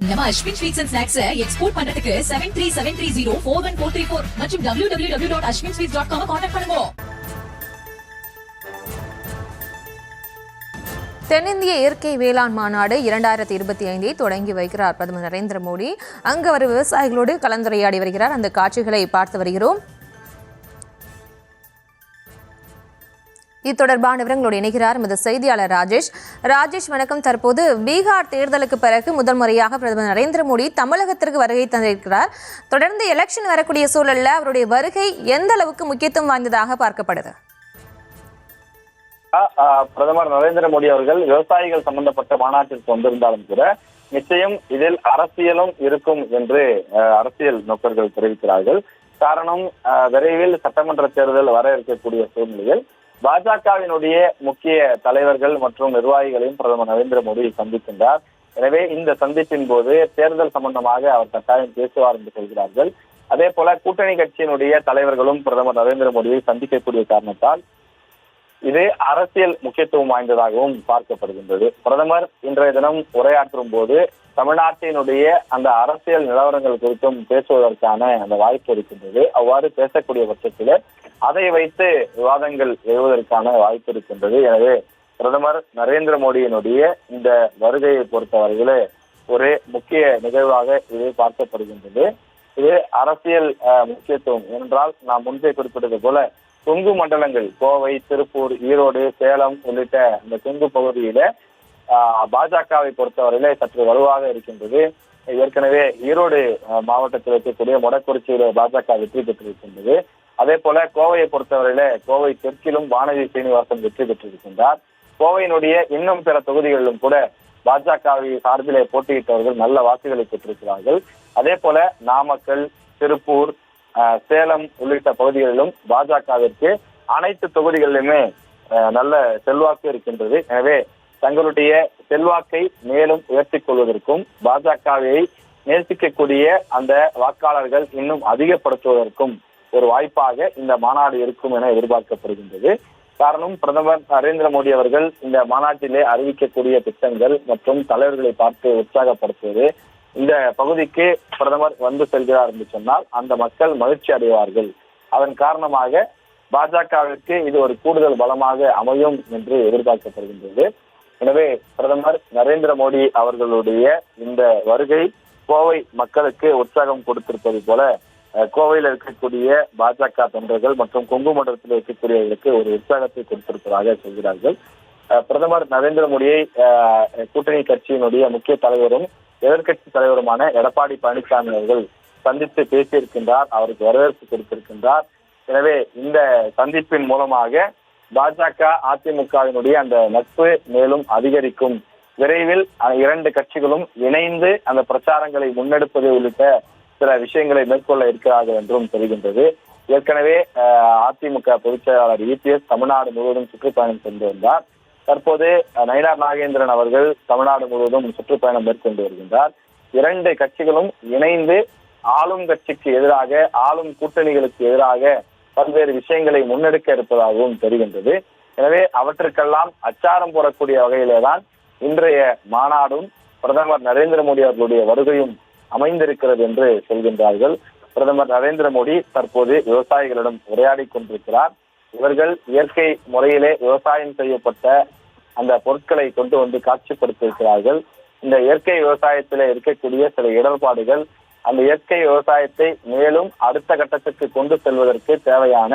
நம்ம Ashwin sweets and snacks export பண்றதுக்கு 7373041434 மற்றும் www.ashwinsweets.com கான்டாக்ட் பண்ணுங்க. தென்னிந்திய இயற்கை வேளாண் மாநாடு 2025 தொடங்கி வைக்கிறார் பிரதமர் நரேந்திர மோடி. அங்கு அவர் விவசாயிகளோடு கலந்துரையாடி வருகிறார். அந்த காட்சிகளை பார்த்து வருகிறோம். இது தொடர்பான விவரங்களோடு இணைகிறார் எமது செய்தியாளர் ராஜேஷ். வணக்கம். தற்போது பீகார் தேர்தலுக்கு பிறகு முதல் முறையாக பிரதமர் நரேந்திர மோடி தமிழகத்திற்கு வருகை தந்திருக்கிறார். தொடர்ந்து எலெக்ஷன் வரக்கூடிய சூழலில் அவருடைய வருகை எந்த அளவுக்கு முக்கியத்துவம் வாய்ந்ததாக பார்க்கப்படுது? பிரதமர் நரேந்திர மோடி அவர்கள் விவசாயிகள் சம்பந்தப்பட்ட மாநாட்டிற்கு வந்திருந்தாலும் கூட நிச்சயம் இதில் அரசியலும் இருக்கும் என்று அரசியல் நோக்கர்கள் தெரிவிக்கிறார்கள். காரணம், விரைவில் சட்டமன்ற தேர்தல் வர இருக்கக்கூடிய சூழ்நிலையில் பாஜகவினுடைய முக்கிய தலைவர்கள் மற்றும் நிர்வாகிகளையும் பிரதமர் நரேந்திர மோடி சந்திக்கின்றார். எனவே இந்த சந்திப்பின் போது தேர்தல் சம்பந்தமாக அவர் கட்டாயம் பேசுவார் என்று சொல்கிறார்கள். அதே போல கூட்டணி கட்சியினுடைய தலைவர்களும் பிரதமர் நரேந்திர மோடியை சந்திக்கக்கூடிய காரணத்தால் இது அரசியல் முக்கியத்துவம் வாய்ந்ததாகவும் பார்க்கப்படுகின்றது. பிரதமர் இன்றைய தினம் உரையாற்றும் போது தமிழ்நாட்டினுடைய அந்த அரசியல் நிலவரங்கள் குறித்தும் பேசுவதற்கான அந்த வாய்ப்பு இருக்கின்றது. அவ்வாறு பேசக்கூடிய பட்சத்தில் அதை வைத்து விவாதங்கள் எழுவதற்கான வாய்ப்பு இருக்கின்றது. எனவே பிரதமர் நரேந்திர மோடியினுடைய இந்த வருகையை பொறுத்தவரையிலே ஒரு முக்கிய நிகழ்வாக இது பார்க்கப்படுகின்றது. இது அரசியல் முக்கியத்துவம் என்றால் நாம் முன்பே குறிப்பிட்டது போல கொங்கு மண்டலங்கள் கோவை, திருப்பூர், ஈரோடு, சேலம் உள்ளிட்ட இந்த கொங்கு பகுதியில பாஜகவை பொறுத்தவரையிலே சற்று வலுவாக இருக்கின்றது. ஏற்கனவே ஈரோடு மாவட்டத்தில் இருக்கக்கூடிய மொடக்குறிச்சியில பாஜக வெற்றி பெற்றிருக்கின்றது. அதே போல கோவையை பொறுத்தவரையில கோவை தெற்கிலும் வானதி சீனிவாசன் வெற்றி பெற்றிருக்கின்றார். கோவையினுடைய இன்னும் பிற தொகுதிகளிலும் கூட பாஜகவை சார்பிலே போட்டியிட்டவர்கள் நல்ல வாக்குகளை பெற்றிருக்கிறார்கள். அதே போல நாமக்கல், திருப்பூர், சேலம் உள்ளிட்ட பகுதிகளிலும் பாஜகவிற்கு அனைத்து தொகுதிகளிலுமே நல்ல செல்வாக்கு இருக்கின்றது. எனவே தங்களுடைய செல்வாக்கை மேலும் உயர்த்திக் கொள்வதற்கும் பாஜகவை நேசிக்கக்கூடிய அந்த வாக்காளர்கள் இன்னும் அதிகப்படுத்துவதற்கும் ஒரு வாய்ப்பாக இந்த மாநாடு இருக்கும் என எதிர்பார்க்கப்படுகின்றது. காரணம், பிரதமர் நரேந்திர மோடி அவர்கள் இந்த மாநாட்டிலே அறிவிக்கக்கூடிய திட்டங்கள் மற்றும் தலைவர்களை பார்த்து உற்சாகப்படுத்துவது, இந்த பகுதிக்கு பிரதமர் வந்து செல்கிறார் என்று சொன்னால் அந்த மக்கள் மகிழ்ச்சி அடைவார்கள். அதன் காரணமாக பாஜகவிற்கு இது ஒரு கூடுதல் பலமாக அமையும் என்று எதிர்பார்க்கப்படுகின்றது. எனவே பிரதமர் நரேந்திர மோடி அவர்களுடைய இந்த வருகை கோவை மக்களுக்கு உற்சாகம் கொடுத்திருப்பது போல கோவையில் இருக்கக்கூடிய பாஜக தொண்டர்கள் மற்றும் கொங்கு மண்டலத்தில் இருக்கக்கூடியவர்களுக்கு ஒரு உற்சாகத்தை கொடுத்திருப்பதாக சொல்கிறார்கள். பிரதமர் நரேந்திர மோடியை கூட்டணி கட்சியினுடைய முக்கிய தலைவரும் எதிர்கட்சி தலைவருமான எடப்பாடி பழனிசாமி அவர்கள் சந்தித்து பேசியிருக்கின்றார். அவருக்கு வரவேற்பு கொடுத்திருக்கின்றார். எனவே இந்த சந்திப்பின் மூலமாக பாஜக அதிமுகவினுடைய அந்த நட்பு மேலும் அதிகரிக்கும். விரைவில் இரண்டு கட்சிகளும் இணைந்து அந்த பிரச்சாரங்களை முன்னெடுப்பது உள்ளிட்ட சில விஷயங்களை மேற்கொள்ள இருக்கிறார்கள் என்றும் தெரிகின்றது. ஏற்கனவே அதிமுக பொதுச் செயலாளர் இபிஎஸ் தமிழ்நாடு முழுவதும் சுற்றுப்பயணம் சென்று வந்தார். தற்போது நயினார் நாகேந்திரன் அவர்கள் தமிழ்நாடு முழுவதும் சுற்றுப்பயணம் மேற்கொண்டு வருகின்றார். இரண்டு கட்சிகளும் இணைந்து ஆளும் கட்சிக்கு எதிராக, ஆளும் கூட்டணிகளுக்கு எதிராக பல்வேறு விஷயங்களை முன்னெடுக்க இருப்பதாகவும் தெரிகின்றது. எனவே அவற்றுக்கெல்லாம் அச்சாரம் போடக்கூடிய வகையிலேதான் இன்றைய மாநாடும் பிரதமர் நரேந்திர மோடி அவர்களுடைய வருகையும் அமைந்திருக்கிறது என்று சொல்கின்றார்கள். பிரதமர் நரேந்திர மோடி தற்போது விவசாயிகளிடம் உரையாடி கொண்டிருக்கிறார். இவர்கள் இயற்கை முறையிலே விவசாயம் செய்யப்பட்ட அந்த பொருட்களை கொண்டு வந்து காட்சிப்படுத்தியிருக்கிறார்கள். இந்த இயற்கை விவசாயத்திலே இருக்கக்கூடிய சில இடர்பாடுகள், அந்த இயற்கை விவசாயத்தை மேலும் அடுத்த கட்டத்திற்கு கொண்டு செல்வதற்கு தேவையான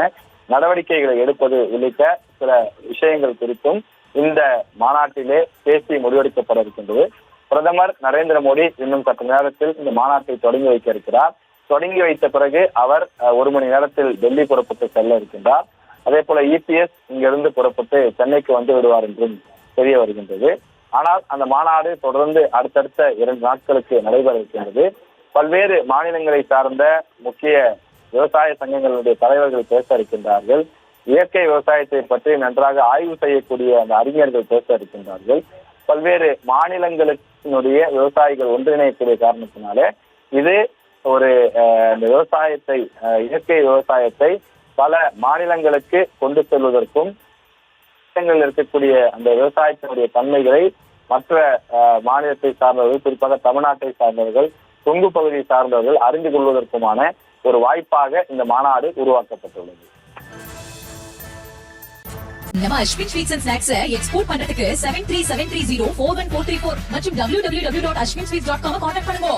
நடவடிக்கைகளை எடுப்பது உள்ளிட்ட சில விஷயங்கள் குறித்தும் இந்த மாநாட்டிலே பேசி முடிவெடுக்கப்பட இருக்கின்றது. பிரதமர் நரேந்திர மோடி இன்னும் சற்று நேரத்தில் இந்த மாநாட்டை தொடங்கி வைக்க இருக்கிறார். தொடங்கி வைத்த பிறகு அவர் 1 மணி நேரத்தில் டெல்லி புறப்பட்டு செல்ல இருக்கின்றார். அதே போல இபிஎஸ் இங்கிருந்து புறப்பட்டு சென்னைக்கு வந்து விடுவார் என்றும் தெரிய வருகின்றது. ஆனால் அந்த மாநாடு தொடர்ந்து அடுத்தடுத்த 2 நாட்களுக்கு நடைபெற இருக்கின்றது. பல்வேறு மாநிலங்களை சார்ந்த முக்கிய விவசாய சங்கங்களுடைய தலைவர்கள் பேச இருக்கின்றார்கள். இயற்கை விவசாயத்தை பற்றி நன்றாக ஆய்வு செய்யக்கூடிய அந்த அறிஞர்கள் பேச இருக்கின்றார்கள். பல்வேறு மாநிலங்களினுடைய விவசாயிகள் ஒன்றிணையக்கூடிய காரணத்தினாலே இது ஒரு விவசாயத்தை, இயற்கை விவசாயத்தை பல மாநிலங்களுக்கு கொண்டு செல்வதற்கும் இருக்கக்கூடிய அந்த விவசாயத்தினுடைய தன்மைகளை மற்ற மாநிலத்தை சார்ந்தவர்கள், குறிப்பாக தமிழ்நாட்டை சார்ந்தவர்கள், கொங்கு பகுதியை சார்ந்தவர்கள் அறிந்து கொள்வதற்குமான ஒரு வாய்ப்பாக இந்த மாநாடு உருவாக்கப்பட்டுள்ளது. நம்ம Ashwin sweets and snacks export பண்றதுக்கு 7373041434 மற்றும் www.ashwinsweets.com கான்டாக்ட் பண்ணுங்க.